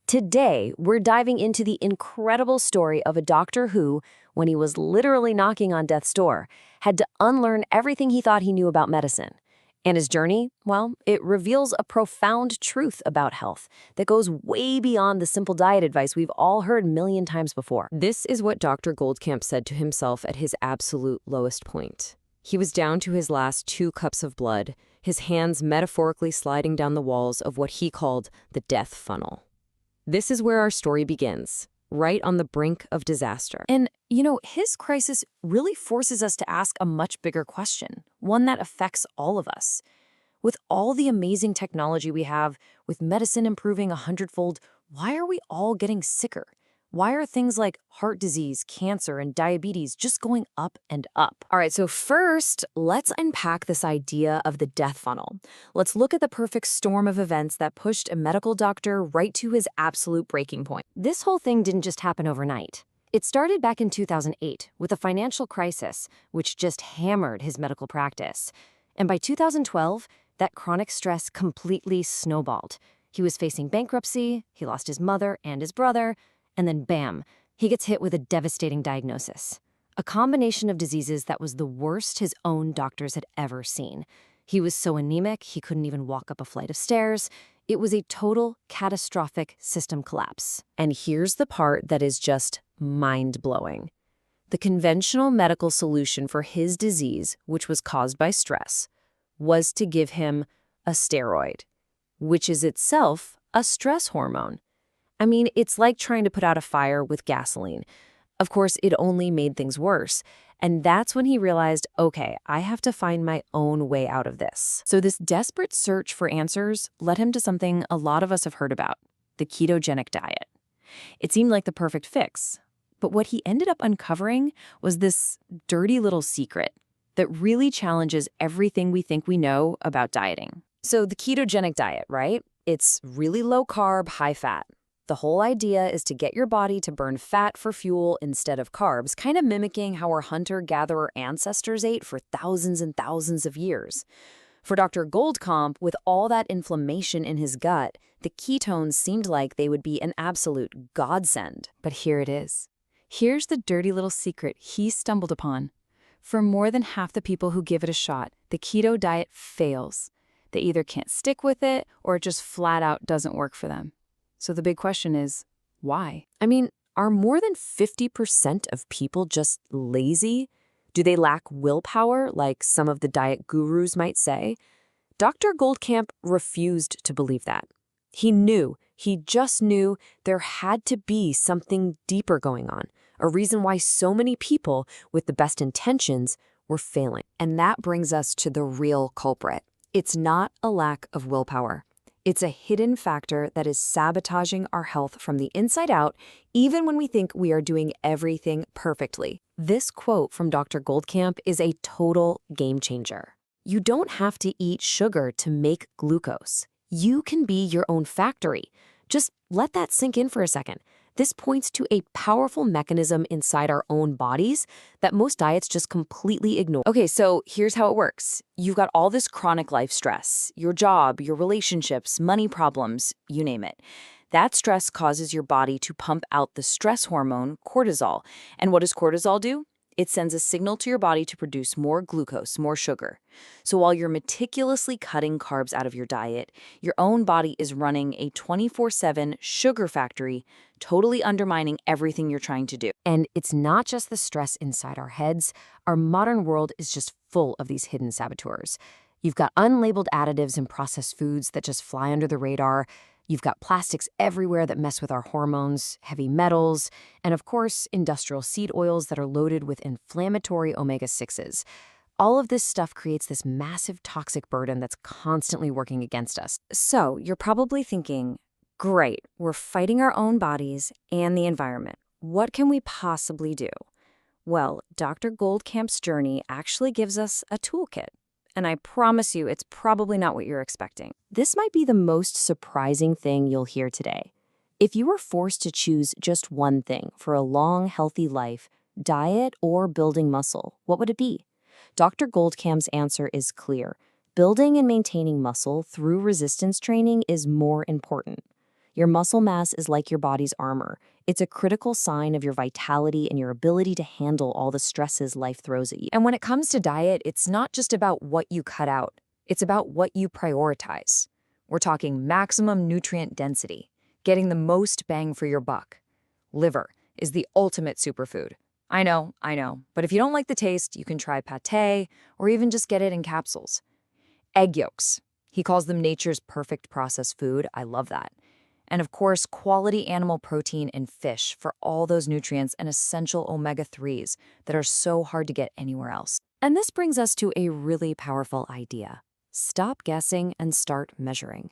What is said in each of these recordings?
Today, we're diving into the incredible story of a doctor who, when he was literally knocking on death's door, had to unlearn everything he thought he knew about medicine. And his journey, well, it reveals a profound truth about health that goes way beyond the simple diet advice we've all heard a million times before. This is what Dr. Goldkamp said to himself at his absolute lowest point. He was down to his last 2 cups of blood, his hands metaphorically sliding down the walls of what he called the death funnel. This is where our story begins, right on the brink of disaster. And, his crisis really forces us to ask a much bigger question, one that affects all of us. With all the amazing technology we have, with medicine improving 100-fold, why are we all getting sicker? Why are things like heart disease, cancer, and diabetes just going up and up? All right, so first, let's unpack this idea of the death funnel. Let's look at the perfect storm of events that pushed a medical doctor right to his absolute breaking point. This whole thing didn't just happen overnight. It started back in 2008 with a financial crisis, which just hammered his medical practice. And by 2012, that chronic stress completely snowballed. He was facing bankruptcy, he lost his mother and his brother, and then bam, he gets hit with a devastating diagnosis. A combination of diseases that was the worst his own doctors had ever seen. He was so anemic, he couldn't even walk up a flight of stairs. It was a total catastrophic system collapse. And here's the part that is just mind-blowing. The conventional medical solution for his disease, which was caused by stress, was to give him a steroid, which is itself a stress hormone. I mean, it's like trying to put out a fire with gasoline. Of course, it only made things worse. And that's when he realized, okay, I have to find my own way out of this. So this desperate search for answers led him to something a lot of us have heard about, the ketogenic diet. It seemed like the perfect fix. But what he ended up uncovering was this dirty little secret that really challenges everything we think we know about dieting. So the ketogenic diet, right? It's really low carb, high fat. The whole idea is to get your body to burn fat for fuel instead of carbs, kind of mimicking how our hunter-gatherer ancestors ate for thousands and thousands of years. For Dr. Goldkamp, with all that inflammation in his gut, the ketones seemed like they would be an absolute godsend. But here it is. Here's the dirty little secret he stumbled upon. For more than half the people who give it a shot, the keto diet fails. They either can't stick with it or it just flat out doesn't work for them. So the big question is, why? I mean, are more than 50% of people just lazy? Do they lack willpower, like some of the diet gurus might say? Dr. Goldkamp refused to believe that. He just knew there had to be something deeper going on, a reason why so many people with the best intentions were failing. And that brings us to the real culprit. It's not a lack of willpower. It's a hidden factor that is sabotaging our health from the inside out, even when we think we are doing everything perfectly. This quote from Dr. Goldkamp is a total game changer. You don't have to eat sugar to make glucose. You can be your own factory. Just let that sink in for a second. This points to a powerful mechanism inside our own bodies that most diets just completely ignore. Okay, so here's how it works. You've got all this chronic life stress, your job, your relationships, money problems, you name it. That stress causes your body to pump out the stress hormone, cortisol. And what does cortisol do? It sends a signal to your body to produce more glucose, more sugar. So while you're meticulously cutting carbs out of your diet, your own body is running a 24/7 sugar factory, totally undermining everything you're trying to do. And it's not just the stress inside our heads. Our modern world is just full of these hidden saboteurs. You've got unlabeled additives in processed foods that just fly under the radar. You've got plastics everywhere that mess with our hormones, heavy metals, and of course, industrial seed oils that are loaded with inflammatory omega-6s. All of this stuff creates this massive toxic burden that's constantly working against us. So you're probably thinking, great, we're fighting our own bodies and the environment. What can we possibly do? Well, Dr. Goldkamp's journey actually gives us a toolkit. And I promise you, it's probably not what you're expecting. This might be the most surprising thing you'll hear today. If you were forced to choose just one thing for a long, healthy life, diet or building muscle, what would it be? Dr. Goldkamp's answer is clear. Building and maintaining muscle through resistance training is more important. Your muscle mass is like your body's armor. It's a critical sign of your vitality and your ability to handle all the stresses life throws at you. And when it comes to diet, it's not just about what you cut out. It's about what you prioritize. We're talking maximum nutrient density, getting the most bang for your buck. Liver is the ultimate superfood. I know, but if you don't like the taste, you can try pâté or even just get it in capsules. Egg yolks. He calls them nature's perfect processed food. I love that. And of course, quality animal protein in fish for all those nutrients and essential omega-3s that are so hard to get anywhere else. And this brings us to a really powerful idea. Stop guessing and start measuring.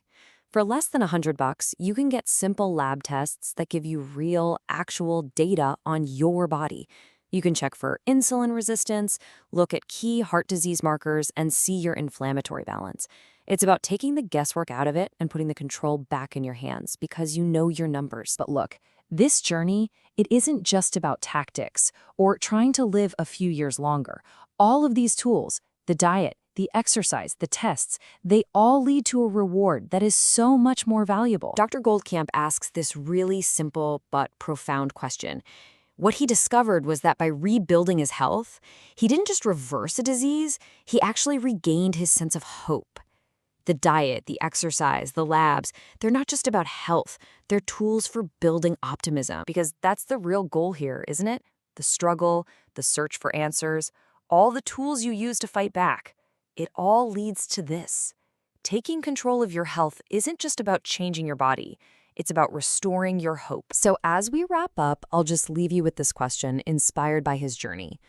For less than $100, you can get simple lab tests that give you real, actual data on your body. You can check for insulin resistance, look at key heart disease markers, and see your inflammatory balance. It's about taking the guesswork out of it and putting the control back in your hands because you know your numbers. But look, this journey, it isn't just about tactics or trying to live a few years longer. All of these tools, the diet, the exercise, the tests, they all lead to a reward that is so much more valuable. Dr. Goldkamp asks this really simple but profound question. What he discovered was that by rebuilding his health, he didn't just reverse a disease, he actually regained his sense of hope. The diet, the exercise, the labs, they're not just about health, they're tools for building optimism. Because that's the real goal here, isn't it? The struggle, the search for answers, all the tools you use to fight back. It all leads to this. Taking control of your health isn't just about changing your body. It's about restoring your hope. So as we wrap up, I'll just leave you with this question inspired by his journey.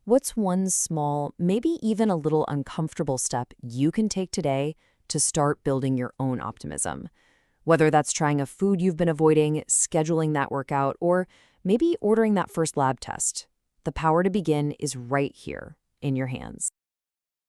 What's one small, maybe even a little uncomfortable step you can take today to start building your own optimism? Whether that's trying a food you've been avoiding, scheduling that workout, or maybe ordering that first lab test. The power to begin is right here in your hands.